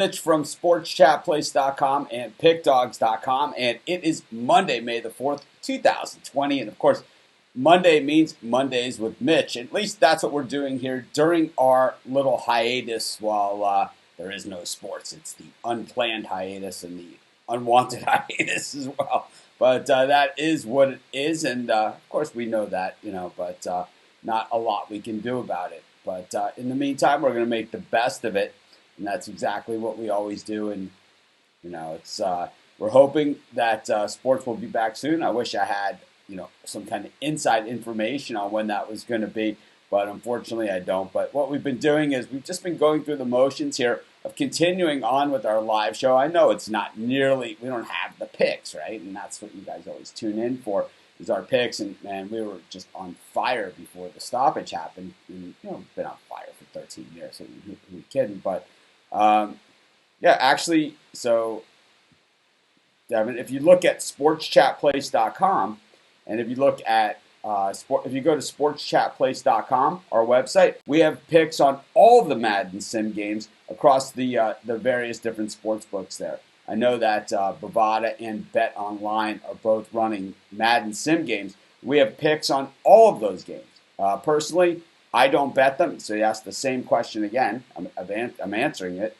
Mitch from sportschatplace.com and pickdawgz.com, and it is Monday, May the 4th, 2020, and of course, Monday means Mondays with Mitch. At least that's what we're doing here during our little hiatus while there is no sports. It's the unplanned hiatus and the unwanted hiatus as well. But that is what it is, and of course we know that, but not a lot we can do about it. But in the meantime, we're going to make the best of it. And that's exactly what we always do. And, it's we're hoping that sports will be back soon. I wish I had, some kind of inside information on when that was going to be. But unfortunately, I don't. But what we've been doing is we've just been going through the motions here of continuing on with our live show. I know it's not nearly, we don't have the picks, right? And that's what you guys always tune in for, is our picks. And we were just on fire before the stoppage happened. And, been on fire for 13 years. So who are we kidding? But actually, so, Devin, if you look at sportschatplace.com, and if you look at if you go to sportschatplace.com, our website, we have picks on all of the Madden Sim games across the various different sports books there. I know that Bovada and Bet Online are both running Madden Sim games. We have picks on all of those games. Personally, I don't bet them, so you ask the same question again. I'm answering it.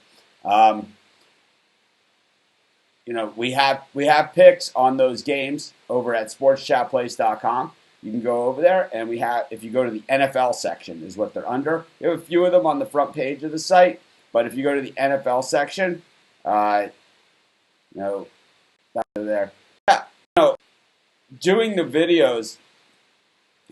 We have picks on those games over at sportschatplace.com. You can go over there, and if you go to the NFL section, is what they're under. We have a few of them on the front page of the site, but if you go to the NFL section, that's there. Yeah, doing the videos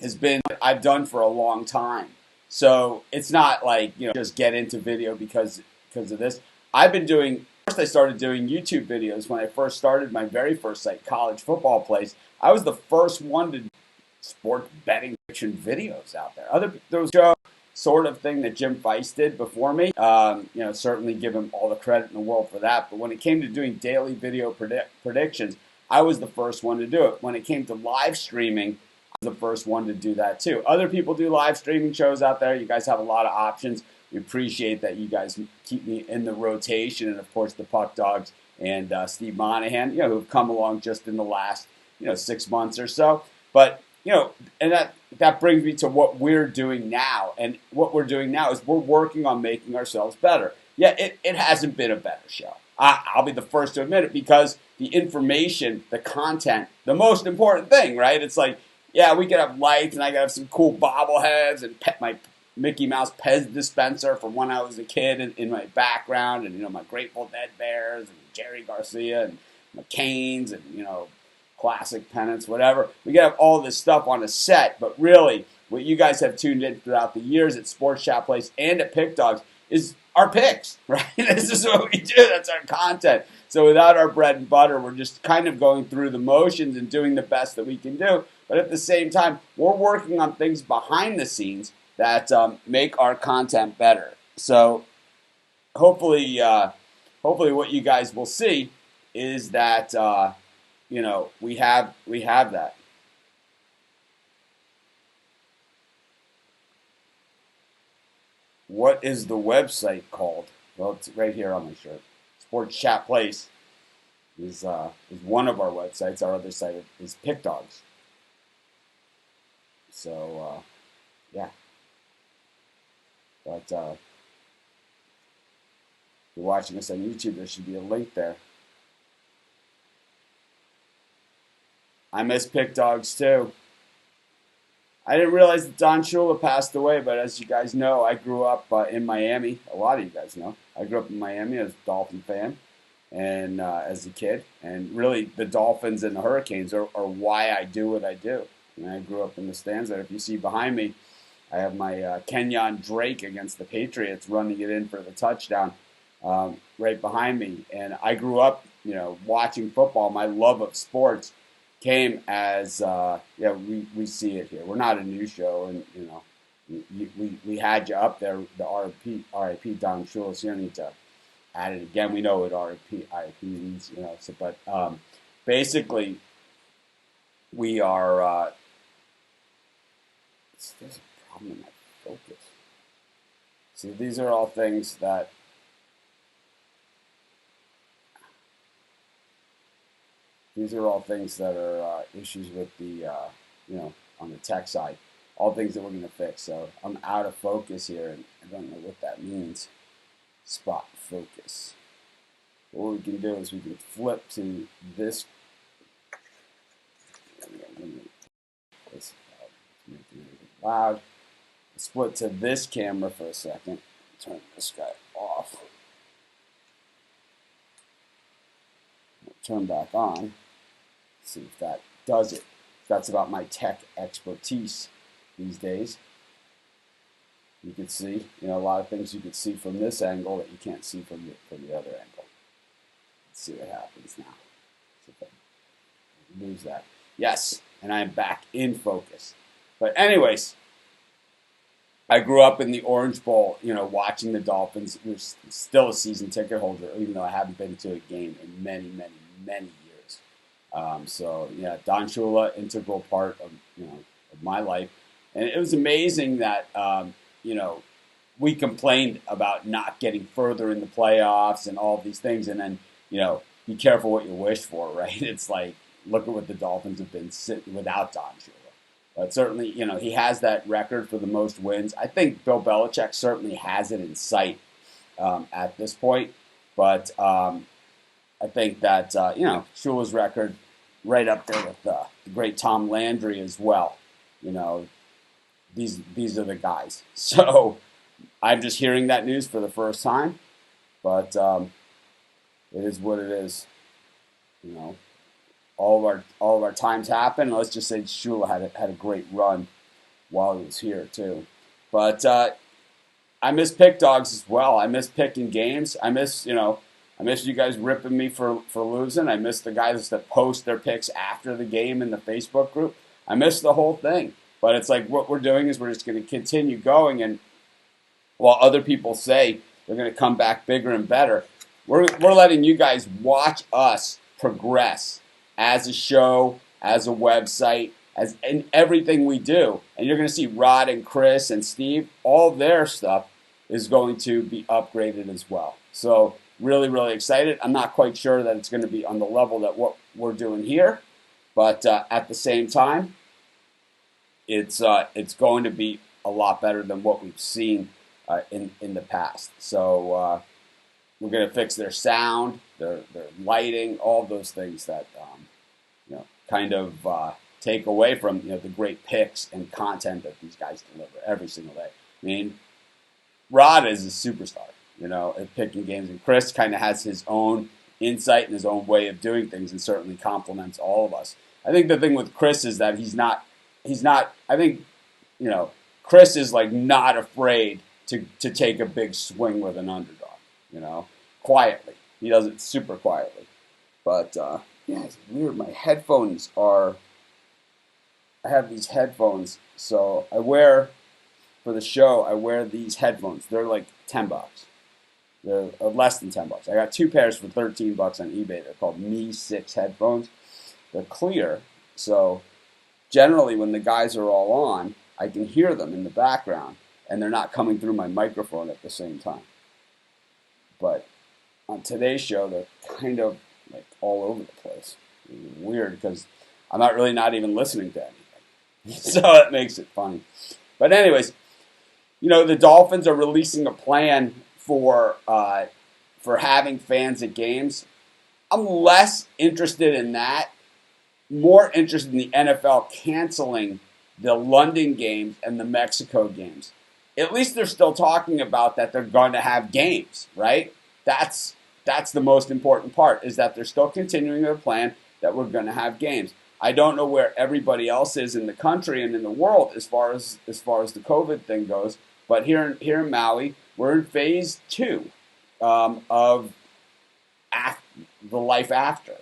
has been I've done for a long time. So it's not like, just get into video because of this. First I started doing YouTube videos when I first started my very first site, College Football Place. I was the first one to do sport betting fiction videos out there. There was a sort of thing that Jim Feist did before me. Certainly give him all the credit in the world for that. But when it came to doing daily video predictions, I was the first one to do it. When it came to live streaming, the first one to do that too. Other people do live streaming shows out there. You guys have a lot of options. We appreciate that you guys keep me in the rotation, and of course the Puck Dogs and Steve Monahan, who've come along just in the last 6 months or so. But and that brings me to what we're doing now. And what we're doing now is we're working on making ourselves better. Yeah, it hasn't been a better show. I'll be the first to admit it, because the information, the content, the most important thing, right? It's like, yeah, we could have lights, and I could have some cool bobbleheads and my Mickey Mouse Pez dispenser from when I was a kid in my background, and my Grateful Dead Bears and Jerry Garcia and McCain's and classic pennants, whatever. We could have all this stuff on a set, but really, what you guys have tuned in throughout the years at Sports Chat Place and at Pick Dogs is our picks, right? This is what we do. That's our content. So without our bread and butter, we're just kind of going through the motions and doing the best that we can do. But at the same time, we're working on things behind the scenes that make our content better. So hopefully what you guys will see is that we have that. What is the website called? Well, it's right here on my shirt. Sports Chat Place is one of our websites. Our other site is Pick Dawgz. So, yeah. But if you're watching us on YouTube, there should be a link there. I miss Pick Dawgz too. I didn't realize that Don Shula passed away, but as you guys know, I grew up in Miami. A lot of you guys know. I grew up in Miami as a Dolphin fan and as a kid. And really, the Dolphins and the Hurricanes are why I do what I do. And I grew up in the stands there. If you see behind me, I have my Kenyon Drake against the Patriots running it in for the touchdown right behind me. And I grew up, watching football. My love of sports came as we see it here. We're not a news show, and we had you up there. The RIP Don Shula. So you don't need to add it again. We know what RIP means, So, but basically, we are. There's a problem in my focus. See, these are all things that these are all things that are issues with the, on the tech side. All things that we're going to fix. So I'm out of focus here, and I don't know what that means. Spot focus. What we can do is we can flip to this. It's making everything loud. Split to this camera for a second. Turn this guy off. Turn back on. See if that does it. That's about my tech expertise these days. You can see, a lot of things you can see from this angle that you can't see from the other angle. Let's see what happens now. See if I lose that. Yes, and I'm back in focus. But anyways, I grew up in the Orange Bowl, watching the Dolphins. I was still a season ticket holder, even though I haven't been to a game in many, many, many years. Don Shula, integral part of my life, and it was amazing that we complained about not getting further in the playoffs and all of these things, and then be careful what you wish for, right? It's like, look at what the Dolphins have been sitting without Don Shula. But certainly, he has that record for the most wins. I think Bill Belichick certainly has it in sight at this point. But I think that, Shula's record right up there with the great Tom Landry as well. These are the guys. So I'm just hearing that news for the first time. But it is what it is. All of our times happen. Let's just say Shula had a great run while he was here too. But I miss pick dogs as well. I miss picking games. I miss you guys ripping me for losing. I miss the guys that post their picks after the game in the Facebook group. I miss the whole thing. But it's like what we're doing is we're just going to continue going, and while other people say they're going to come back bigger and better, we're letting you guys watch us progress as a show, as a website, as in everything we do. And you're going to see Rod and Chris and Steve, all their stuff is going to be upgraded as well. So really, really excited. I'm not quite sure that it's going to be on the level that what we're doing here, but at the same time, it's going to be a lot better than what we've seen in the past. So we're going to fix their sound, their lighting, all those things that kind of take away from the great picks and content that these guys deliver every single day. I mean, Rod is a superstar, at picking games, and Chris kind of has his own insight and his own way of doing things, and certainly compliments all of us. I think the thing with Chris is that he's not. I think Chris is like not afraid to take a big swing with an underdog. Quietly. He does it super quietly, but. Yeah, it's weird. My headphones I have these headphones, so for the show, I wear these headphones. They're like $10. They're less than $10. I got 2 pairs for $13 on eBay. They're called Me 6 headphones. They're clear, so generally when the guys are all on, I can hear them in the background, and they're not coming through my microphone at the same time. But on today's show, they're kind of like all over the place. It's weird because I'm not even listening to anything. So that makes it funny. But anyways, the Dolphins are releasing a plan for having fans at games. I'm less interested in that. More interested in the NFL canceling the London games and the Mexico games. At least they're still talking about that they're going to have games, right? That's the most important part, is that they're still continuing their plan that we're going to have games. I don't know where everybody else is in the country and in the world as far as the COVID thing goes, but here in Maui, we're in phase 2 of the life after.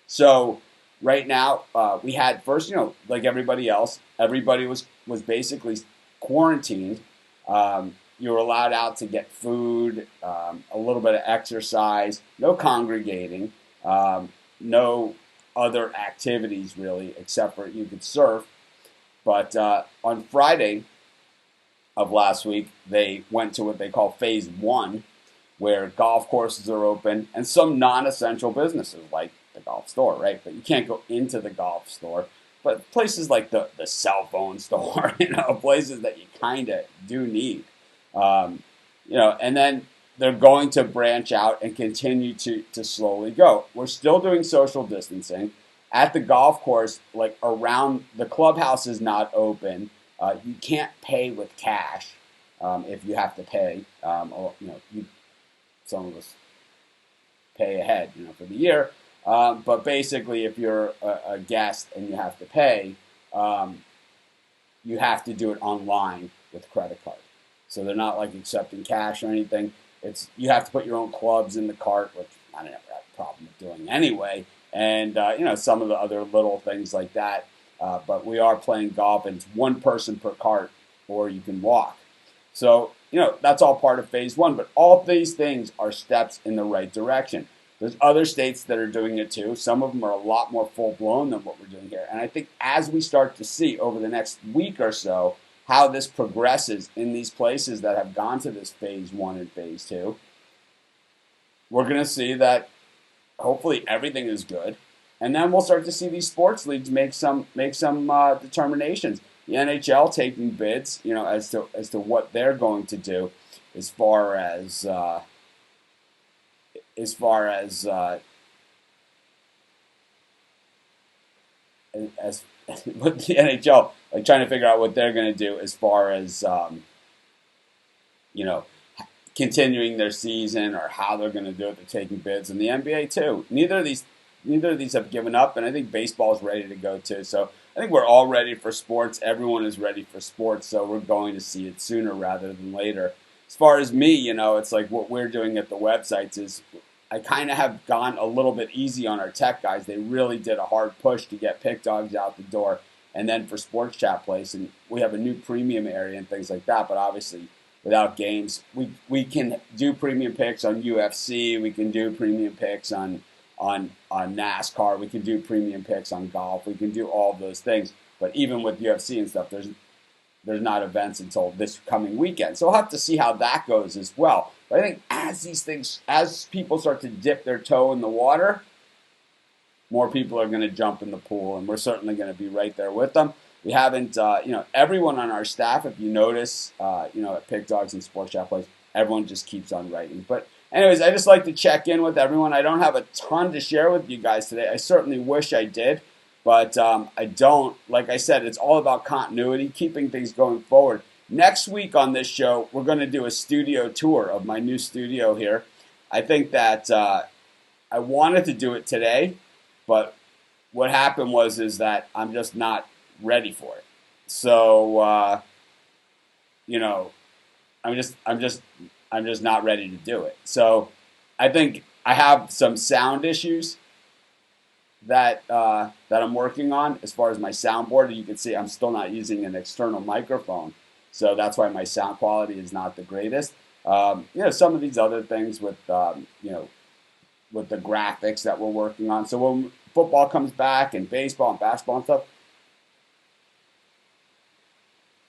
So right now, we had first, like everybody else, everybody was basically quarantined. You were allowed out to get food, a little bit of exercise, no congregating, no other activities really, except for you could surf. But on Friday of last week, they went to what they call phase 1, where golf courses are open and some non-essential businesses like the golf store, right? But you can't go into the golf store. But places like the cell phone store, places that you kind of do need, and then they're going to branch out and continue to slowly go. We're still doing social distancing. At the golf course, like around the clubhouse is not open. You can't pay with cash if you have to pay. Some of us pay ahead, for the year. But basically, if you're a guest and you have to pay, you have to do it online with credit card. So they're not like accepting cash or anything. You have to put your own clubs in the cart, which I never had a problem with doing anyway. And some of the other little things like that. But we are playing golf, and it's one person per cart, or you can walk. So that's all part of phase one. But all these things are steps in the right direction. There's other states that are doing it too. Some of them are a lot more full-blown than what we're doing here. And I think as we start to see over the next week or so how this progresses in these places that have gone to this phase one and phase two, we're going to see that hopefully everything is good. And then we'll start to see these sports leagues make some determinations. The NHL taking bids, as to what they're going to do as far as with the NHL, like trying to figure out what they're going to do as far as continuing their season or how they're going to do it. They're taking bids, and the NBA too. Neither of these have given up, and I think baseball is ready to go too. So I think we're all ready for sports. Everyone is ready for sports, so we're going to see it sooner rather than later. As far as me, it's like what we're doing at the websites is I kind of have gone a little bit easy on our tech guys. They really did a hard push to get Pick Dawgz out the door, and then for Sports Chat Place, and we have a new premium area and things like that. But obviously, without games, we can do premium picks on UFC. We can do premium picks on NASCAR. We can do premium picks on golf. We can do all of those things. But even with UFC and stuff, there's not events until this coming weekend. So we'll have to see how that goes as well. But I think as people start to dip their toe in the water, more people are going to jump in the pool, and we're certainly going to be right there with them. We haven't, everyone on our staff, if you notice, at Pick Dawgz and Sports Chat Place, everyone just keeps on writing. But anyways, I just like to check in with everyone. I don't have a ton to share with you guys today. I certainly wish I did, but I don't. Like I said, it's all about continuity, keeping things going forward. Next week on this show, we're going to do a studio tour of my new studio here. I think that I wanted to do it today, but what happened is that I'm just not ready for it. So, I'm just not ready to do it. So I think I have some sound issues that I'm working on as far as my soundboard. You can see I'm still not using an external microphone. So that's why my sound quality is not the greatest. Some of these other things with with the graphics that we're working on. So when football comes back and baseball and basketball and stuff,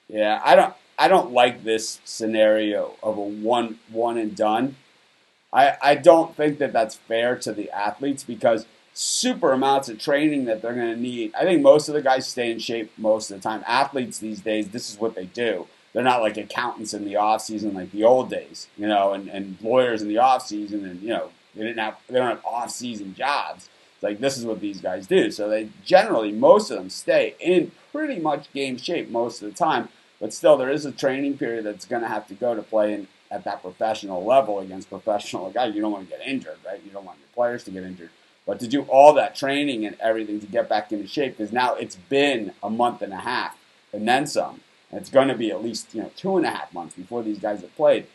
yeah, I don't like this scenario of a one and done. I don't think that that's fair to the athletes because super amounts of training that they're going to need. I think most of the guys stay in shape most of the time. Athletes these days, this is what they do. They're not like accountants in the off season like the old days, and lawyers in the off season, and they don't have off season jobs. It's like this is what these guys do. So they generally, most of them stay in pretty much game shape most of the time. But still, there is a training period that's going to have to go to play at that professional level against professional guys. You don't want to get injured, right? You don't want your players to get injured. But to do all that training and everything to get back into shape, because now it's been a month and a half and then some. And it's going to be at least 2.5 months before these guys have played.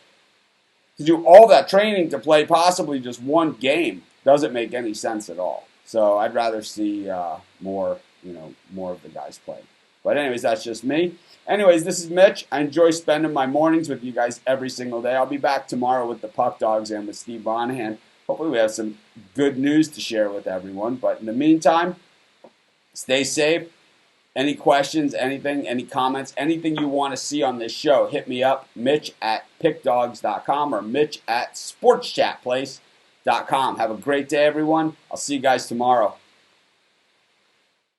To do all that training to play possibly just one game doesn't make any sense at all. So I'd rather see more of the guys play. But anyways, that's just me. Anyways, this is Mitch. I enjoy spending my mornings with you guys every single day. I'll be back tomorrow with the Puck Dogs and with Steve Bonahan. Hopefully we have some good news to share with everyone. But in the meantime, stay safe. Any questions, anything, any comments, anything you want to see on this show, hit me up, Mitch at pickdawgz.com or Mitch at Sports Chat Place. Have a great day, everyone. I'll see you guys tomorrow.